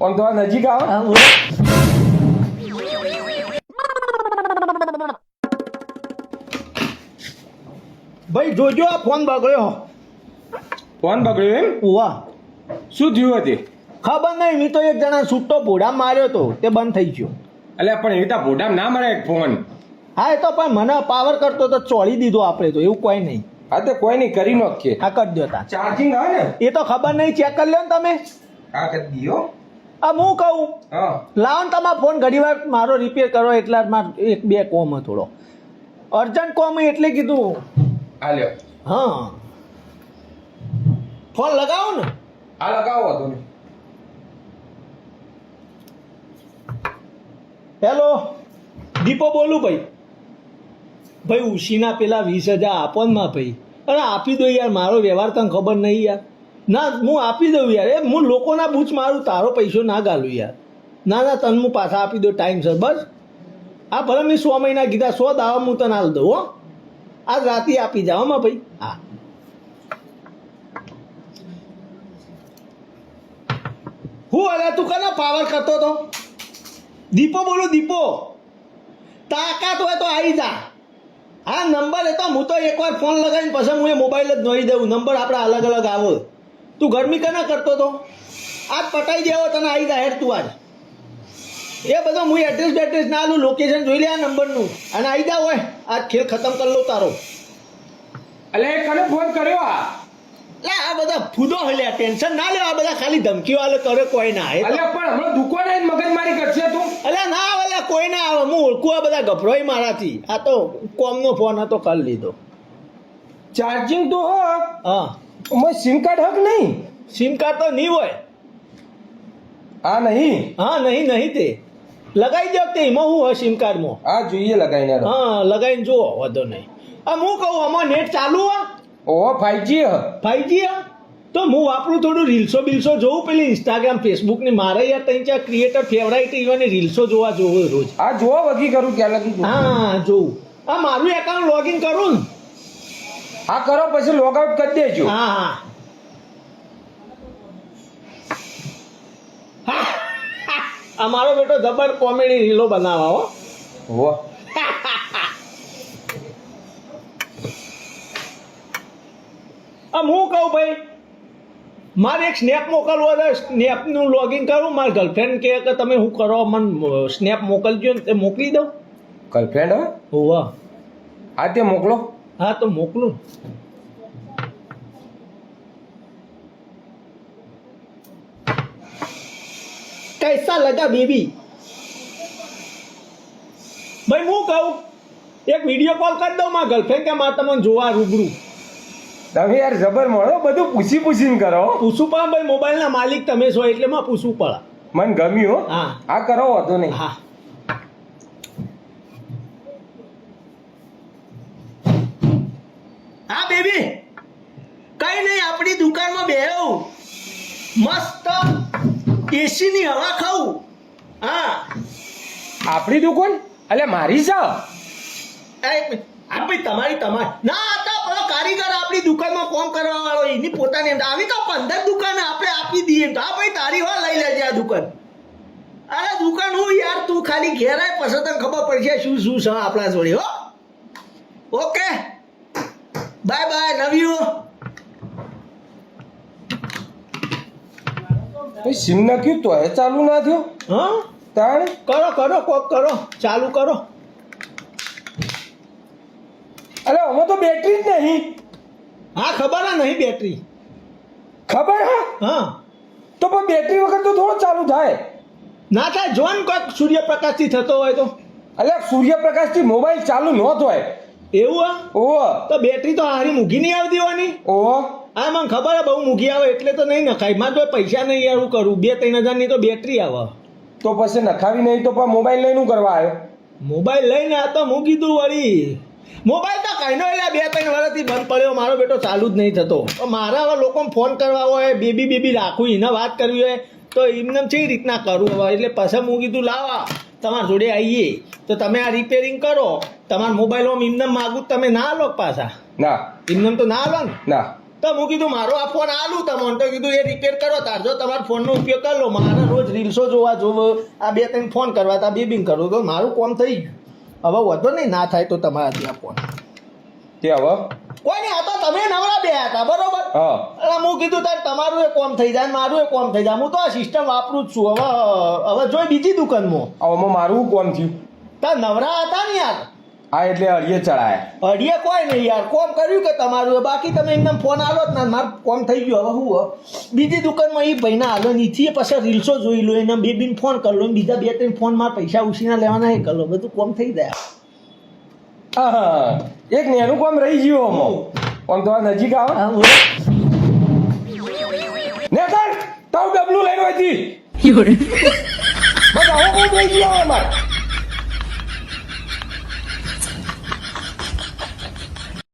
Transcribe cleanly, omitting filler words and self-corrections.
આમ તો નજીક આવો. હા બોલો. ભાઈ જોજો આ ફોન બગડ્યો. ફોન બગડ્યો એમ? વાહ, શું થયું હતી? ખબર નહીં, મેં તો એક જણા છૂટો ભોડા માર્યો તો તે બંધ થઈ ગયો. એટલે પણ એ તો ભોડામ ના મળે ફોન. હા એ તો પણ મને પાવર કરતો તો ચોળી દીધો આપણે તો, એવું કોઈ નહીં. હા તો કોઈ નહીં, કરી નાખીએ. આ કરી દો તા. ચાર્જિંગ આવે ને? એ તો ખબર નહીં, ચેક કરી લ્યો ને તમે. હા કરી દીધો. આ હું કહું હા લાવો ને તમારો ફોન ઘડી વાર મારો રિપેર કરો, એટલા મારે એક બે કોમ થોડો અર્જન્ટ કોમ એટલે કીધું. હા લ્યો. હા ફોન લગાવો ને. હા લગાવો તમે. હેલો દીપો બોલું ભાઈ. ભાઈ ઉશીના પેલા 20,000 આપો ને માં ભાઈ. અરે આપી દો યાર, મારો વ્યવહાર તને ખબર નહીં યાર. ના હું આપી દઉં યાર, એ હું લોકોના બૂચ મારું, તારો પૈસો ના ગાલું યાર. ના ના તને હું પાછા આપી દઉં ટાઈમસર બસ. હા ભલે મેં 100 મહિના કીધા, 100 દાવા હું તને હાલ દઉં હો. આજ રાતે આપી જાઓ માં ભાઈ. હા હું અરે તું કના પાવર કરતો તો? દીપો બોલું દીપો. તાકાત હોય તો આવી જા. હા નંબર એ તો હું તો એકવાર ફોન લગાવીને પછી હું એ મોબાઈલ જ નોઈ દઉં. નંબર આપણા અલગ અલગ આવો. તું ગરમી કના કરતો તો? આજ પટાઈ દેવો તને, આવી જા હેડ તું આજ. એ બધો હું એડ્રેસ બેડ્રેસ ના આલું, લોકેશન જોઈ લે આ નંબરનું અને આવી જા હોય. આજ ખેલ ખતમ કરી લઉં તારો. એટલે કને ફોન કર્યો? આ લે આ બધા ફૂદો હલ્યા, ટેન્શન ના લેવા. આ બધા ખાલી ધમકીઓ આલે કરે, કોઈ ના આવે. એટલે પણ હમણાં દુકાને મગજમારી કરશે તું? અલ્યા ના આવે, અલ્યા કોઈ ના આવે. હું ઓળખું આ બધા ગભરાઈ મારાથી. આ તો કોમનો ફોન હતો, કરી લીધો. ચાર્જિંગ તો હો. હા સિમ કાર્ડ હક નહીં? સિમ કાર્ડ તો નહીં હોય. હા નહીં. હા નહીં નહીં તે લગાવી દો તે. એમાં શું હોય સિમ કાર્ડમાં? હા જોઈએ લગાઈને. હા લગાવીને જુઓ, વધો નહીં. આ હું કહું આમાં નેટ ચાલુ હોય? ઓહો 5G હ. 5G તો હું વાપરું, થોડું રીલ્સો બિલ્સો જોઉં. પેલી ઇન્સ્ટાગ્રામ ફેસબુકની મારે યાર 3-4 ક્રિએટર ફેવરાઇટ એવાની રીલ્સો જોવા જોવું રોજ. આ જોવા વગી કરું ક્યાં લગી. હા જોઉં. આ મારું એકાઉન્ટ લોગિન કરું ને. હા કરો પછી લોગ આઉટ કરી દેજો. હા હા આ મારો બેટો જબર કોમેડી રીલો બનાવા હો. હો આમ હું કહું ભાઈ, મારે એક સ્નેપ મોકલવો છે. સ્નેપનું લોગિન કરું. મારી ગર્લફ્રેન્ડ કહે કે તમે શું કરો, મને સ્નેપ મોકલજો ને તે મોકલી દઉં. ગર્લફ્રેન્ડ હો? હોવા હા તે મોકલો. હા તો મોકલું. कैसा लगा बेबी? ભાઈ હું કહું એક વિડીયો કોલ કરી દઉં મારા ગર્લફ્રેન્ડ કે મારે તમને જોવા રૂબરૂ. તમે યાર જબર મળો, બધું પૂછીને કરો. પૂછવું પડે ભાઈ, મોબાઈલના માલિક તમે છો એટલે માં પૂછવું પડે. મને ગમ્યું હો. હા આ કરો વાંધો નહીં. હા હા બેબી કઈ નહીં, આપણી દુકાનમાં બેહું, મસ્ત એસી ની હવા ખાઉં. હા આપણી દુકાન? એટલે મારી છે? આપણી તમારી ના હતા પેલો કારીગર આપણી દુકાનમાં કામ કરવા વાળો, એની પોતાની આવી તો 15 દુકાન આપણે આપી દઈએ. હા ભાઈ તારી હોય લઈ લેજે આ દુકાન. અરે દુકાન હું યાર, તું ખાલી ઘેર આય પછી તને ખબર પડશે શું શું છે આપણા જોડે. હો okay bye bye, love you. Sim નાખ્યું તો એ ચાલુ ના થયો. હા તાણ કરો કરો કોક કરો, ચાલુ કરો. અરે આમાં તો બેટરી જ નહીં. હા ખબર હા નહીં બેટરી. ખબર હા? હા તો પણ બેટરી વગર તો થોડો ચાલુ થાય. ના થાય જો ને કોઈક સૂર્યપ્રકાશથી થતો હોય તો. એટલે સૂર્યપ્રકાશથી મોબાઈલ ચાલુ ન થાય. એવું હા? ઓહો તો બેટરી તો હારી મૂકી નહીં આવતી હોવાની. ઓહો હા મને ખબર હે બહુ મૂકી આવે એટલે તો નહીં નખાય. મારે તો પૈસા નહીં યાર, હું કરું 2-3 હજારની તો બેટરી આવે. તો પછી નખાવી નહીં તો પણ મોબાઈલ લઈને શું કરવા આવ્યો? મોબાઈલ લઈને આ તો હું કીધું વળી મોબાઈલ તો કઈ નો એટલે 2-3 વર્ષથી બંધ પડ્યો. મારો બેટો ચાલુ જ નહીં થતો. મારા હવે લોકોને ફોન કરવા હોય, બેબી રાખવું, એને વાત કરવી હોય તો એમને કઈ રીતના કરું હવે. એટલે પછી હું કીધું લાવા તમારા જોડે આવીએ તો તમે આ રિપેરિંગ કરો. તમારા મોબાઈલ એમને માગું તમે ના લો પાછા. ના એમને તો ના લો ને. ના તો હું કીધું મારો આ ફોન આલું તમને તો કીધું એ રિપેર કરો તાર જો તમારા ફોનનો ઉપયોગ કરી લો મારે રોજ રીલ્સો જોવા જોવો આ 2-3 ફોન કરવા તા બેબિંગ કરવું તો મારું કામ થઈ ગયું હવે વધો નહીં ના થાય તો તમારાથી આ ફોન તે હવે કોઈ નહીં આ તો તમે નવરા બે હતા બરોબર હા એટલે હું કીધું તાર તમારું એ કોમ થઈ જાય ને મારું એ કોમ થઈ જાય હું તો આ સિસ્ટમ વાપરું જ છું હવે જોઈ બીજી દુકાનમાં આમાં મારું કોમ થયું તાર નવરા હતા ને યાર આ એટલે અડીએ ચડાયા અડીએ કોઈ નહીં યાર કોમ કર્યું કે તમારું એ બાકી તમે એકદમ ફોન આલો જ ના મારું કોમ થઈ ગયું હવે હું બીજી દુકાનમાં એ ભાઈના હાલો નીચે પછી રીલ્સો જોઈ લો એને બેબીને ફોન કરી લો બીજા 2-3 ફોનમાં પૈસા ઉછીના લેવાના એ કરી લો બધું કોમ થઈ જાય હા એક નેનું કોમ રહી ગયું આમાં આમ તો આ નજીક આવો ને કર તાવ ડબલું લઈને હતી બધા હું કોમ રહી ગયો અમારે